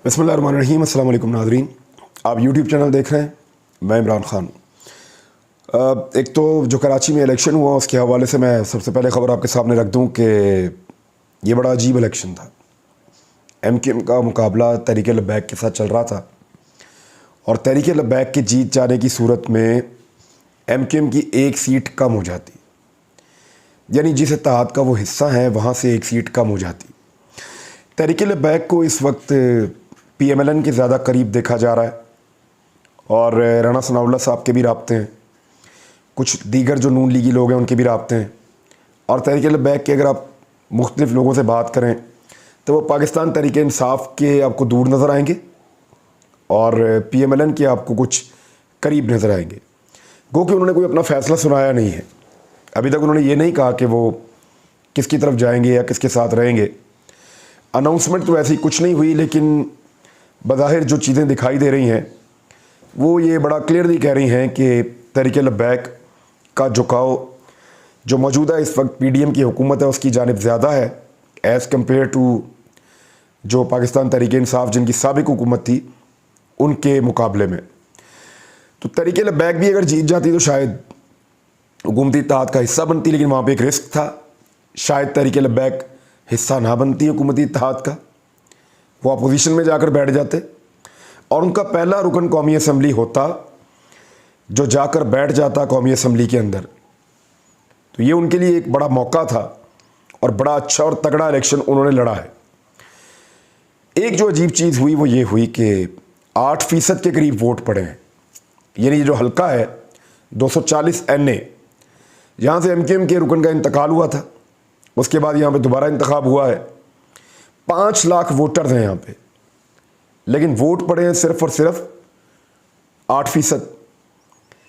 बिस्मिल्लाहिर्रहमानिर्रहीम। अस्सलाम वालेकुम नाज़रीन, आप यूट्यूब चैनल देख रहे हैं, मैं इमरान ख़ान। एक तो जो कराची में इलेक्शन हुआ उसके हवाले से मैं सबसे पहले ख़बर आपके सामने रख दूं कि ये बड़ा अजीब इलेक्शन था। MQM का मुकाबला तहरीक लब्बैक के साथ चल रहा था और तहरीक लब्बैक के जीत जाने की सूरत में MQM की एक सीट कम हो जाती, यानी जिस इत्तेहाद का वो हिस्सा है वहाँ से एक सीट कम हो जाती। तहरीक लब्बैक को इस वक्त PMLN के ज़्यादा करीब देखा जा रहा है और राना सनाउल्लाह साहब के भी राब्ते हैं, कुछ दीगर जो नून लीगी लोग हैं उनके भी राब्ते हैं। और तहरीक लब्बैक के अगर आप मुख्तलिफ़ लोगों से बात करें तो वो पाकिस्तान तहरीक इंसाफ के आपको दूर नज़र आएंगे और PMLN के आपको कुछ करीब नज़र आएंगे। गो कि उन्होंने कोई अपना फ़ैसला सुनाया नहीं है, अभी तक उन्होंने ये नहीं कहा कि वो किसकी तरफ जाएंगे या किसके साथ रहेंगे। अनाउंसमेंट तो ऐसी कुछ नहीं हुई, लेकिन बज़ाहिर जो चीज़ें दिखाई दे रही हैं वो ये बड़ा क्लियरली कह रही हैं कि तहरीक लब्बैक का झुकाव जो मौजूदा इस वक्त PDM की हुकूमत है उसकी जानिब ज़्यादा है एज़ कम्पेयर टू जो पाकिस्तान तहरीक इंसाफ जिनकी साबिक हुकूमत थी उनके मुकाबले में। तो तहरीक लब्बैक भी अगर जीत जाती तो शायद हुकूमती इत्तेहाद का हिस्सा बनती, लेकिन वहाँ पर एक रिस्क था, शायद तहरीक लब्बैक हिस्सा ना बनती हुकूमती इत्तेहाद का, वो अपोजिशन में जाकर बैठ जाते और उनका पहला रुकन कौमी असम्बली होता जो जाकर बैठ जाता कौमी असम्बली के अंदर। तो ये उनके लिए एक बड़ा मौका था और बड़ा अच्छा और तगड़ा इलेक्शन उन्होंने लड़ा है। एक जो अजीब चीज़ हुई वो ये हुई कि 8% के करीब वोट पड़े हैं, यानी ये जो हल्का है 240 NA, यहाँ से MQM के रुकन का इंतकाल हुआ था, उसके बाद यहाँ पे दोबारा इंतखाब हुआ है। 5 लाख वोटर्स हैं यहाँ पे, लेकिन वोट पड़े हैं सिर्फ और सिर्फ 8%।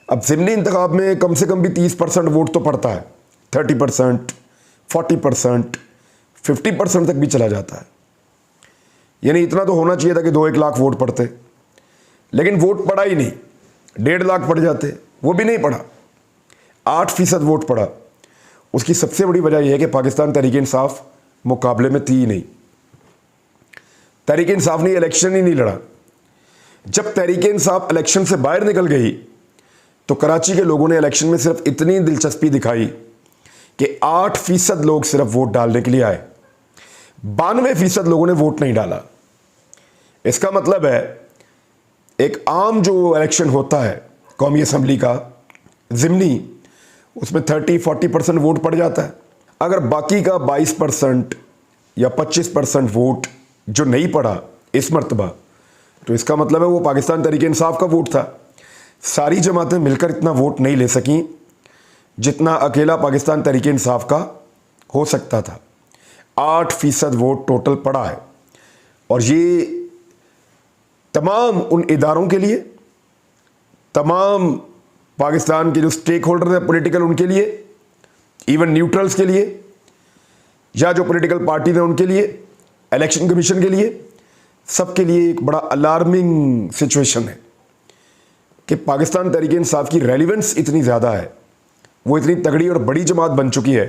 अब ज़िमनी इंतखाब में कम से कम भी 30% वोट तो पड़ता है, 30%, 40%, 50% तक भी चला जाता है। यानी इतना तो होना चाहिए था कि 2-1 लाख वोट पड़ते, लेकिन वोट पड़ा ही नहीं। 1.5 लाख पड़ जाते, वो भी नहीं पड़ा, 8% वोट पड़ा। उसकी सबसे बड़ी वजह यह है कि पाकिस्तान तहरीक इंसाफ मुकाबले में थी ही नहीं। तहरीक इंसाफ ने इलेक्शन ही नहीं लड़ा। जब तहरीक इंसाफ इलेक्शन से बाहर निकल गई तो कराची के लोगों ने इलेक्शन में सिर्फ इतनी दिलचस्पी दिखाई कि 8% लोग सिर्फ वोट डालने के लिए आए, 92% लोगों ने वोट नहीं डाला। इसका मतलब है एक आम जो इलेक्शन होता है कौमी असम्बली का ज़िमनी, उसमें 30-40% वोट पड़ जाता है। अगर बाकी का 22% या 25% वोट जो नहीं पड़ा इस मरतबा, तो इसका मतलब है वो पाकिस्तान तहरीक इंसाफ का वोट था। सारी जमातें मिलकर इतना वोट नहीं ले सकीं जितना अकेला पाकिस्तान तहरीक इंसाफ का हो सकता था। 8% वोट टोटल पड़ा है और ये तमाम उन इदारों के लिए, तमाम पाकिस्तान के जो स्टेक होल्डर हैं पॉलिटिकल उनके लिए, इवन न्यूट्रल्स के लिए या जो पॉलिटिकल पार्टीज हैं उनके लिए, इलेक्शन कमीशन के लिए, सबके लिए एक बड़ा अलार्मिंग सिचुएशन है कि पाकिस्तान तहरीक इंसाफ की रेलिवेंस इतनी ज़्यादा है, वो इतनी तगड़ी और बड़ी जमात बन चुकी है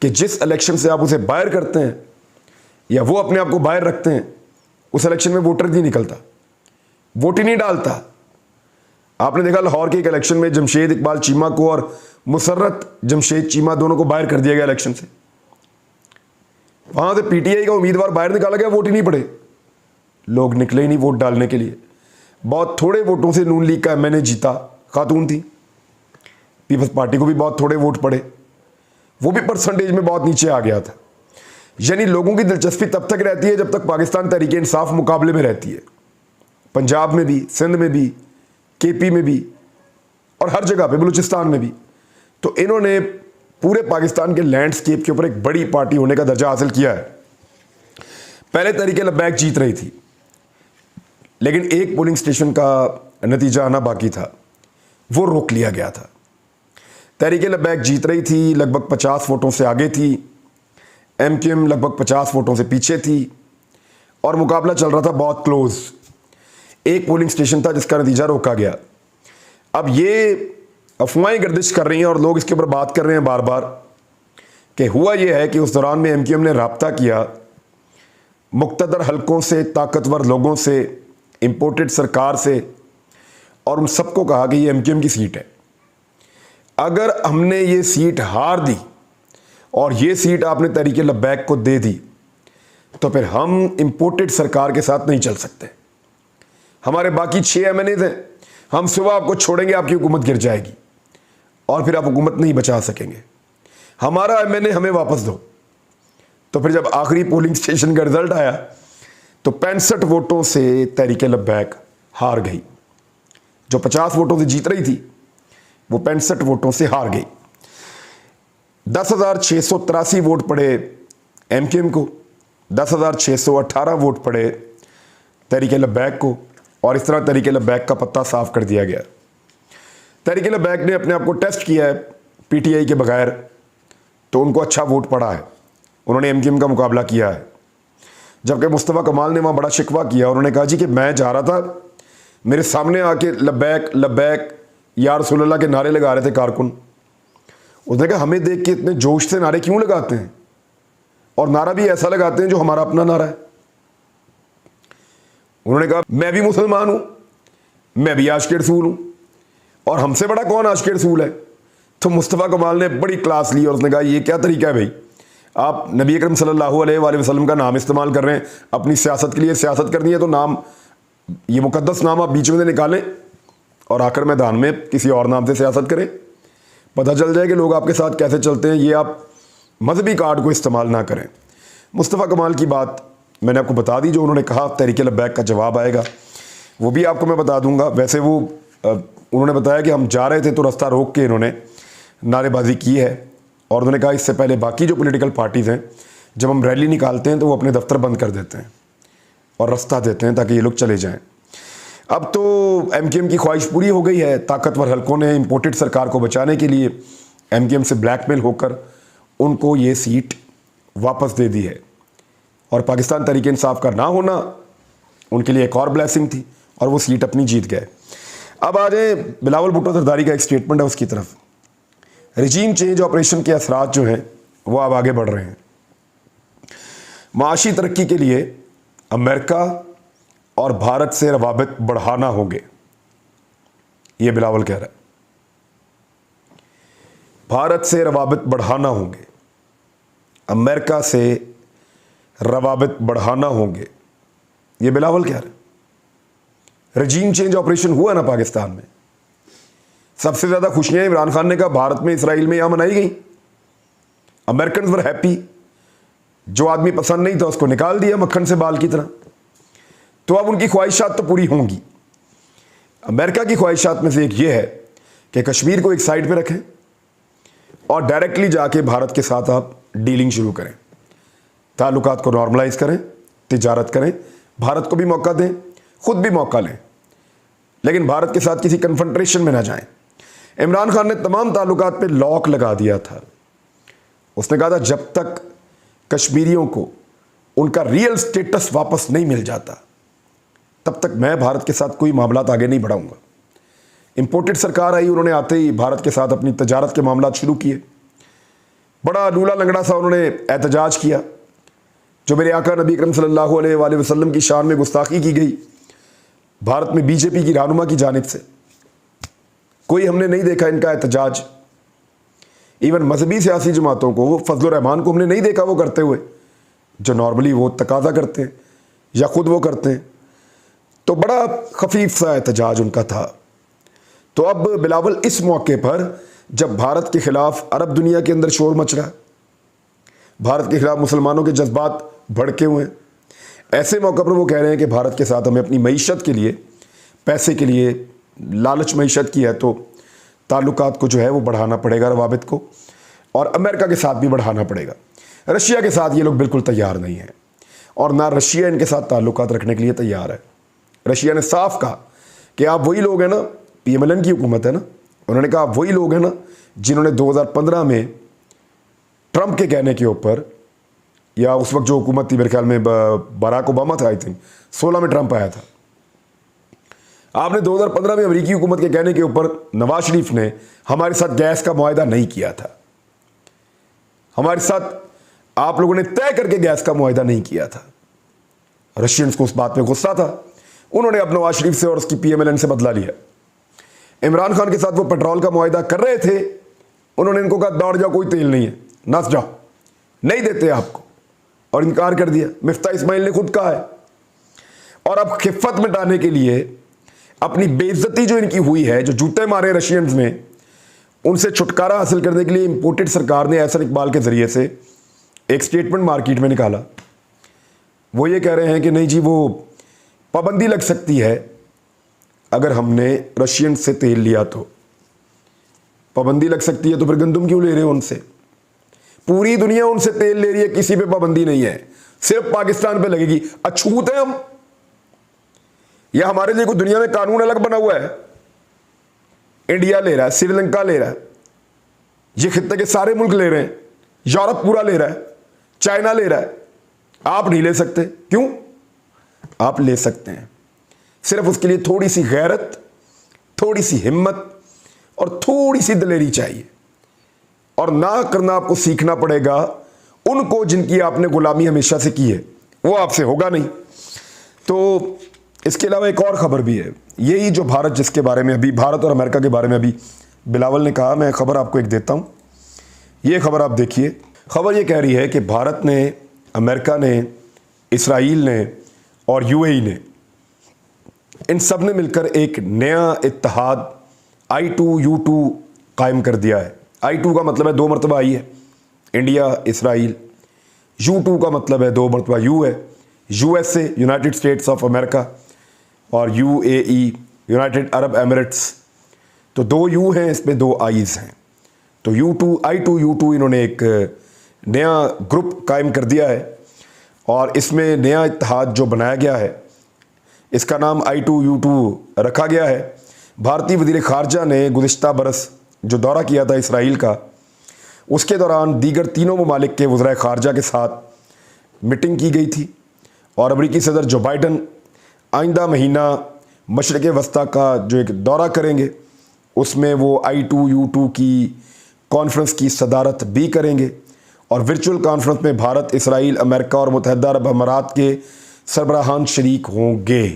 कि जिस इलेक्शन से आप उसे बाहर करते हैं या वो अपने आप को बाहर रखते हैं, उस इलेक्शन में वोटर नहीं निकलता, वोट ही नहीं डालता। आपने देखा लाहौर के एक इलेक्शन में जमशेद इकबाल चीमा को और मुसर्रत जमशेद चीमा दोनों को बाहर कर दिया गया इलेक्शन से। वहां से PTI का उम्मीदवार बाहर निकाला गया, वोट ही नहीं पड़े, लोग निकले ही नहीं वोट डालने के लिए। बहुत थोड़े वोटों से नून लीग का MNA जीता, खातून थी। पीपल्स पार्टी को भी बहुत थोड़े वोट पड़े, वो भी परसेंटेज में बहुत नीचे आ गया था। यानी लोगों की दिलचस्पी तब तक रहती है जब तक पाकिस्तान तहरीक इंसाफ मुकाबले में रहती है, पंजाब में भी, सिंध में भी, KP में भी और हर जगह पे, बलूचिस्तान में भी। तो इन्होंने पूरे पाकिस्तान के लैंडस्केप के ऊपर एक बड़ी पार्टी होने का दर्जा हासिल किया है। पहले तहरीक लब्बैक जीत रही थी, लेकिन एक पोलिंग स्टेशन का नतीजा आना बाकी था, वो रोक लिया गया था। तहरीक लब्बैक जीत रही थी, लगभग 50 वोटों से आगे थी, MQM लगभग 50 वोटों से पीछे थी और मुकाबला चल रहा था बहुत क्लोज। एक पोलिंग स्टेशन था जिसका नतीजा रोका गया। अब ये अफवाहें गर्दिश कर रही हैं और लोग इसके ऊपर बात कर रहे हैं बार बार कि हुआ ये है कि उस दौरान में MQM ने राब्ता किया मुक़्तदर हलकों से, ताकतवर लोगों से, इम्पोर्टेड सरकार से, और उन सबको कहा कि ये एमक्यूएम की सीट है। अगर हमने ये सीट हार दी और ये सीट आपने तहरीक लब्बैक को दे दी तो फिर हम इम्पोर्टेड सरकार के साथ नहीं चल सकते। हमारे बाकी 6 एमएनएज हैं, हम सुबह आपको छोड़ेंगे, आपकी हुकूमत गिर जाएगी और फिर आप हुकूमत नहीं बचा सकेंगे। हमारा एमएनए हमें वापस दो। तो फिर जब आखिरी पोलिंग स्टेशन का रिजल्ट आया तो 65 वोटों से तहरीक लब्बैक हार गई। जो 50 वोटों से जीत रही थी वो 65 वोटों से हार गई। 10,683 वोट पड़े एमक्यूएम को, 10,618 वोट पड़े तहरीक लब्बैक को, और इस तरह तहरीक लब्बैक का पत्ता साफ कर दिया गया। तहरीक लब्बैक ने अपने आप को टेस्ट किया है पीटीआई के बगैर, तो उनको अच्छा वोट पड़ा है, उन्होंने एमक्यूएम का मुकाबला किया है। जबकि मुस्तफ़ा कमाल ने वहाँ बड़ा शिकवा किया, उन्होंने कहा जी कि मैं जा रहा था, मेरे सामने आके लब्बैक लब्बैक या रसूल अल्लाह के नारे लगा रहे थे कारकुन। उसने कहा हमें देख के इतने जोश से नारे क्यों लगाते हैं, और नारा भी ऐसा लगाते हैं जो हमारा अपना नारा है। उन्होंने कहा मैं भी मुसलमान हूं, मैं भी आशिक़ रसूल हूं, और हमसे बड़ा कौन आशिक़ रसूल है। तो मुस्तफ़ा कमाल ने बड़ी क्लास ली और उसने कहा ये क्या तरीका है भाई, आप नबी अकरम सल्लल्लाहु अलैहि वसल्लम का नाम इस्तेमाल कर रहे हैं, अपनी सियासत के लिए सियासत करनी है तो नाम, ये मुकद्दस नाम आप बीच में से निकालें और आखिर मैदान में किसी और नाम से सियासत करें। पता चल जाए कि लोग आपके साथ कैसे चलते हैं। ये आप मजहबी कार्ड को इस्तेमाल ना करें। मुस्तफ़ा कमाल की बात मैंने आपको बता दी, जो उन्होंने कहा तहरीक लब्बैक का जवाब आएगा वो भी आपको मैं बता दूंगा। वैसे वो उन्होंने बताया कि हम जा रहे थे तो रास्ता रोक के इन्होंने नारेबाजी की है, और उन्होंने कहा इससे पहले बाकी जो पॉलिटिकल पार्टीज़ हैं जब हम रैली निकालते हैं तो वो अपने दफ्तर बंद कर देते हैं और रास्ता देते हैं ताकि ये लोग चले जाएं। अब तो एमक्यूएम की ख्वाहिश पूरी हो गई है। ताकतवर हलकों ने इम्पोर्टेड सरकार को बचाने के लिए एमक्यूएम से ब्लैकमेल होकर उनको ये सीट वापस दे दी है, और पाकिस्तान तहरीक इंसाफ का ना होना उनके लिए एक और ब्लेसिंग थी, और वो सीट अपनी जीत गए। अब आ जाए बिलावल भुट्टो जरदारी का एक स्टेटमेंट है उसकी तरफ। रिजीम चेंज ऑपरेशन के असरात जो हैं वो अब आगे बढ़ रहे हैं। माशी तरक्की के लिए अमेरिका और भारत से रवाबित बढ़ाना होंगे, ये बिलावल कह रहा है। भारत से रवाबित बढ़ाना होंगे, अमेरिका से रवाबित बढ़ाना होंगे, ये बिलावल कह रहा है। रजीम चेंज ऑपरेशन हुआ ना पाकिस्तान में, सबसे ज़्यादा खुशियां इमरान खान ने कहा भारत में, इसराइल में, यहां मनाई गई। अमेरिकन वर हैप्पी, जो आदमी पसंद नहीं था उसको निकाल दिया मक्खन से बाल की तरह। तो अब उनकी ख्वाहिशात तो पूरी होंगी। अमेरिका की ख्वाहिशात में से एक ये है कि कश्मीर को एक साइड पे रखें और डायरेक्टली जाके भारत के साथ आप डीलिंग शुरू करें, ताल्लुकात को नॉर्मलाइज करें, तिजारत करें, भारत को भी मौका दें, खुद भी मौका लें, लेकिन भारत के साथ किसी कन्फ्रंटेशन में ना जाएं। इमरान खान ने तमाम ताल्लुकात पे लॉक लगा दिया था। उसने कहा था जब तक कश्मीरियों को उनका रियल स्टेटस वापस नहीं मिल जाता तब तक मैं भारत के साथ कोई मामलात आगे नहीं बढ़ाऊंगा। इंपोर्टेड सरकार आई, उन्होंने आते ही भारत के साथ अपनी तजारत के मामलात शुरू किए। बड़ा लूला लंगड़ा सा उन्होंने एहतजाज किया, जो मेरे आका नबी अकरम सल्लल्लाहु अलैहि वसल्लम की शान में गुस्ताखी की गई भारत में बीजेपी की रहनुमा की जानिब से। कोई हमने नहीं देखा इनका एहतजाज। इवन मजहबी सियासी जमातों को, फजल रहमान को हमने नहीं देखा वो करते हुए, जो नॉर्मली वो तकाजा करते हैं या खुद वो करते हैं। तो बड़ा खफीफ सा एहतजाज उनका था। तो अब बिलावल इस मौके पर जब भारत के खिलाफ अरब दुनिया के अंदर शोर मच रहा है, भारत के खिलाफ मुसलमानों के जज्बात भड़के हुए हैं, ऐसे मौके पर वो कह रहे हैं कि भारत के साथ हमें अपनी मईशत के लिए, पैसे के लिए, लालच मईशत की है तो ताल्लुकात को जो है वो बढ़ाना पड़ेगा, रवाबित को, और अमेरिका के साथ भी बढ़ाना पड़ेगा। रशिया के साथ ये लोग बिल्कुल तैयार नहीं हैं, और ना रशिया इनके साथ ताल्लुकात रखने के लिए तैयार है। रशिया ने साफ कहा कि आप वही लोग हैं ना, पीएमएलएन की हुकूमत है ना, उन्होंने कहा आप वही लोग हैं ना जिन्होंने 2015 में ट्रंप के कहने के ऊपर, या उस वक्त जो हुकूमत थी मेरे ख्याल में बराक ओबामा था, आई थिंक 16 में ट्रंप आया था, आपने 2015 में अमेरिकी हुकूमत के कहने के ऊपर नवाज शरीफ ने हमारे साथ गैस का मुआहदा नहीं किया था। हमारे साथ आप लोगों ने तय करके गैस का मुआहदा नहीं किया था। रशियंस को उस बात पे गुस्सा था, उन्होंने अब नवाज शरीफ से और उसकी PMLN से बदला लिया। इमरान खान के साथ वो पेट्रोल का मुआहिदा कर रहे थे, उन्होंने इनको कहा दौड़ जाओ, कोई तेल नहीं है, नस जाओ, नहीं देते आपको, और इनकार कर दिया। मिफ्ता इस्माइल ने खुद कहा है। और अब खिफ़त मिटाने के लिए, अपनी बेइज्जती जो इनकी हुई है, जो जूते मारे रशियंस ने, उनसे छुटकारा हासिल करने के लिए इंपोर्टेड सरकार ने एहसन इकबाल के ज़रिए से एक स्टेटमेंट मार्केट में निकाला। वो ये कह रहे हैं कि नहीं जी, वो पाबंदी लग सकती है अगर हमने रशियन से तेल लिया तो पाबंदी लग सकती है। तो फिर गंदम क्यों ले रहे हो उनसे? पूरी दुनिया उनसे तेल ले रही है, किसी पे पाबंदी नहीं है, सिर्फ पाकिस्तान पे लगेगी। अछूत है हम, या हमारे लिए कोई दुनिया में कानून अलग बना हुआ है? इंडिया ले रहा है, श्रीलंका ले रहा है, ये खित्ते के सारे मुल्क ले रहे हैं, यूरोप पूरा ले रहा है, चाइना ले रहा है, आप नहीं ले सकते। क्यों? आप ले सकते हैं, सिर्फ उसके लिए थोड़ी सी गैरत, थोड़ी सी हिम्मत और थोड़ी सी दिलेरी चाहिए। और ना करना आपको सीखना पड़ेगा उनको जिनकी आपने गुलामी हमेशा से की है, वो आपसे होगा नहीं। तो इसके अलावा एक और ख़बर भी है, यही जो भारत, जिसके बारे में अभी भारत और अमेरिका के बारे में अभी बिलावल ने कहा, मैं खबर आपको एक देता हूँ। ये खबर आप देखिए। खबर ये कह रही है कि भारत ने, अमेरिका ने, इसराइल ने और UAE ने, इन सब ने मिलकर एक नया इत्तेहाद I2U2 कायम कर दिया है। I2 का मतलब है 2 मरतबा I है, इंडिया, इसराइल। U2 का मतलब है 2 मरतबा U है, USA, United states of America, और UAE, यूनाइटेड अरब एमिरेट्स। तो 2 U हैं, इसमें 2 I's हैं। तो I2U2 इन्होंने एक नया ग्रुप कायम कर दिया है, और इसमें नया इत्तेहाद जो बनाया गया है, इसका नाम I2U2 रखा गया है। भारतीय वज़ीर ख़ारजा ने गुज़िश्ता बरस जो दौरा किया था इसराइल का, उसके दौरान दीगर तीनों ममालिक के वज़राए ख़ारजा के साथ मीटिंग की गई थी। और अमरीकी सदर जो बाइडन आइंदा महीना मशरिक़ वस्ता का जो एक दौरा करेंगे, उसमें वो I2U2 की कॉन्फ्रेंस की सदारत भी करेंगे। और वर्चुअल कॉन्फ्रेंस में भारत, इसराइल, अमेरिका और मुत्तहदा अरब अमारात के सरबराहान शरीक होंगे।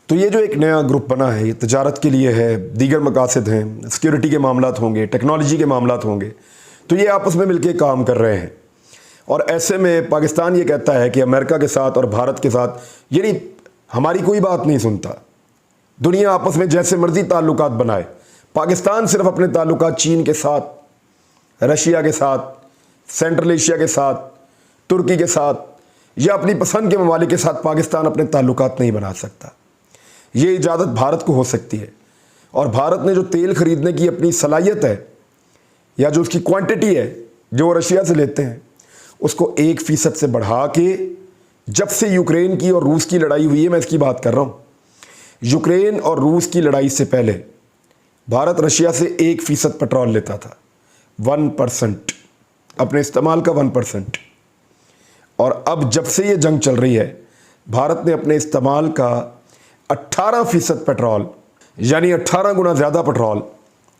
तो ये जो एक नया ग्रुप बना है, ये तजारत के लिए है, दीगर मकासद हैं, सिक्योरिटी के मामलात होंगे, टेक्नोलॉजी के मामलात होंगे, तो ये आपस में मिलकर काम कर रहे हैं। और ऐसे में पाकिस्तान ये कहता है कि अमेरिका के साथ और भारत के साथ, यानी हमारी कोई बात नहीं सुनता, दुनिया आपस में जैसे मर्जी ताल्लुकात बनाए, पाकिस्तान सिर्फ अपने ताल्लुकात चीन के साथ, रशिया के साथ, सेंट्रल एशिया के साथ, तुर्की के साथ, या अपनी पसंद के ममालिक के साथ पाकिस्तान अपने ताल्लुकात नहीं बना सकता। ये इजाज़त भारत को हो सकती है। और भारत ने जो तेल ख़रीदने की अपनी सलाहियत है, या जो उसकी क्वांटिटी है जो वो रशिया से लेते हैं, उसको 1% से बढ़ा के, जब से यूक्रेन की और रूस की लड़ाई हुई है, मैं इसकी बात कर रहा हूँ, यूक्रेन और रूस की लड़ाई से पहले भारत रशिया से 1% पेट्रोल लेता था, 1%, अपने इस्तेमाल का 1%। और अब जब से ये जंग चल रही है, भारत ने अपने इस्तेमाल का 18% पेट्रोल, यानी 18 गुना ज़्यादा पेट्रोल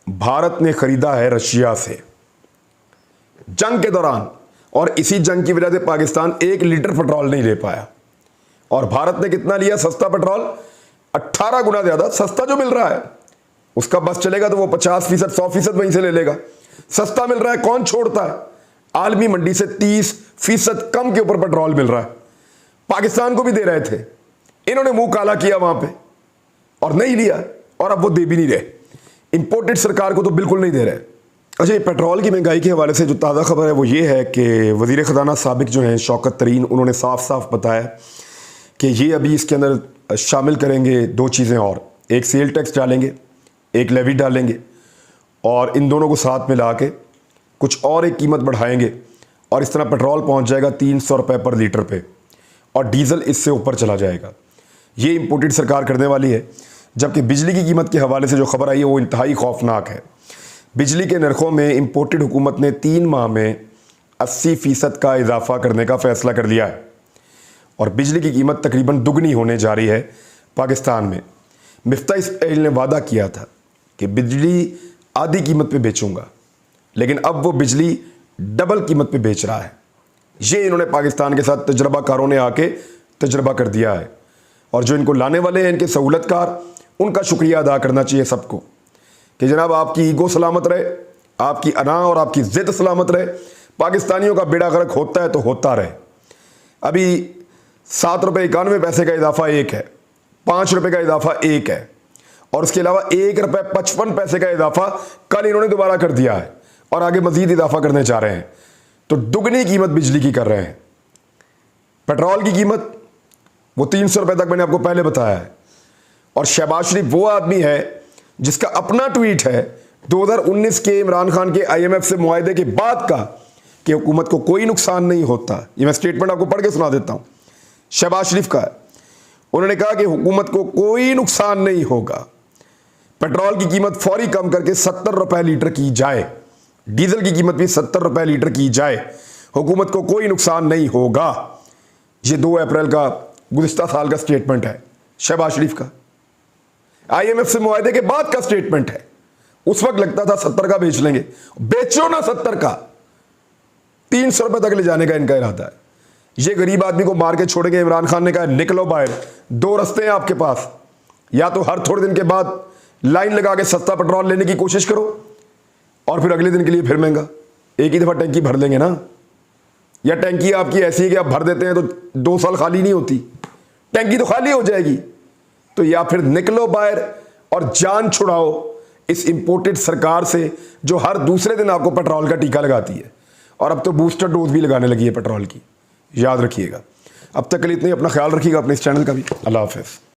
भारत ने ख़रीदा है रशिया से जंग के दौरान। और इसी जंग की वजह से पाकिस्तान 1 लीटर पेट्रोल नहीं ले पाया। और भारत ने कितना लिया सस्ता पेट्रोल? 18 गुना ज़्यादा सस्ता जो मिल रहा है, उसका बस चलेगा तो वो 50%, 100% वहीं से ले लेगा। सस्ता मिल रहा है, कौन छोड़ता है? आलमी मंडी से 30% कम के ऊपर पेट्रोल मिल रहा है। पाकिस्तान को भी दे रहे थे, इन्होंने मुंह काला किया वहां पे और नहीं लिया, और अब वो दे भी नहीं रहे। इंपोर्टेड सरकार को तो बिल्कुल नहीं दे रहे। अच्छा, ये पेट्रोल की महंगाई के हवाले से जो ताज़ा खबर है वो ये है कि वज़ीर ख़ज़ाना साबिक जो हैं शौकत तरीन, उन्होंने साफ साफ बताया कि ये अभी इसके अंदर शामिल करेंगे 2 चीज़ें और, एक सेल टैक्स डालेंगे, एक लेवी डालेंगे, और इन दोनों को साथ मिला के कुछ और एक कीमत बढ़ाएंगे, और इस तरह पेट्रोल पहुंच जाएगा 300 रुपये पर लीटर पे, और डीज़ल इससे ऊपर चला जाएगा। ये इंपोर्टेड सरकार करने वाली है। जबकि बिजली की कीमत के हवाले से जो खबर आई है वो इंतहाई खौफनाक है। बिजली के नरखों में इंपोर्टेड हुकूमत ने 3 माह में 80% का इजाफा करने का फ़ैसला कर लिया है, और बिजली की कीमत तकरीबन दुगनी होने जा रही है पाकिस्तान में। मिफ्ता इस्माइल ने वादा किया था कि बिजली आधी कीमत पे बेचूंगा, लेकिन अब वो बिजली डबल कीमत पे बेच रहा है। ये इन्होंने पाकिस्तान के साथ तजर्बाकारों ने आके तजर्बा कर दिया है। और जो इनको लाने वाले हैं, इनके सहूलतकार, उनका शुक्रिया अदा करना चाहिए सबको कि जनाब आपकी ईगो सलामत रहे, आपकी अना और आपकी ज़िद सलामत रहे। पाकिस्तानियों का बेड़ा गर्क होता है तो होता रहे। अभी 7 रुपये 91 पैसे का इजाफा एक है, 5 रुपये का इजाफा एक है, और उसके अलावा 1 रुपये 55 पैसे का इजाफा कल इन्होंने दोबारा कर दिया है और आगे मजीद इजाफा करने जा रहे हैं। तो दुगनी कीमत बिजली की कर रहे हैं। पेट्रोल की कीमत वो 300 रुपये तक मैंने आपको पहले बताया है। और शहबाज शरीफ वो आदमी है जिसका अपना ट्वीट है 2019 के इमरान खान के IMF से मुआहदे के बाद का कि हुकूमत को कोई नुकसान नहीं होता। ये मैं स्टेटमेंट आपको पढ़ के सुना देता हूं, शहबाज शरीफ का है। उन्होंने कहा कि हुकूमत को कोई नुकसान नहीं होगा, पेट्रोल की कीमत फौरी कम करके 70 रुपये लीटर की जाए, डीजल की कीमत भी 70 रुपये लीटर की जाए, हुकूमत को कोई नुकसान नहीं होगा। ये 2 अप्रैल का गुज़िश्ता साल का स्टेटमेंट है शहबाज शरीफ का। IMF से मुआहदे के बाद का स्टेटमेंट है। उस वक्त लगता था 70 का बेच लेंगे, बेचो ना 70 का, 300 रुपये तक ले जाने का इनका इरादा है। ये गरीब आदमी को मार के छोड़ेंगे। इमरान खान ने कहा निकलो बाहर, 2 रास्ते हैं आपके पास, या तो हर थोड़े दिन के बाद लाइन लगा के सस्ता पेट्रोल लेने की कोशिश करो और फिर अगले दिन के लिए फिर महंगा। एक ही दफ़ा टैंकी भर लेंगे ना, या टैंकी आपकी ऐसी है कि आप भर देते हैं तो 2 साल खाली नहीं होती, टैंकी तो खाली हो जाएगी। तो या फिर निकलो बाहर और जान छुड़ाओ इस इंपोर्टेड सरकार से जो हर दूसरे दिन आपको पेट्रोल का टीका लगाती है, और अब तो बूस्टर डोज भी लगाने लगी है पेट्रोल की। याद रखिएगा। अब तक के लिए इतने, अपना ख्याल रखिएगा, अपने इस चैनल का भी। अल्लाह हाफ़िज़।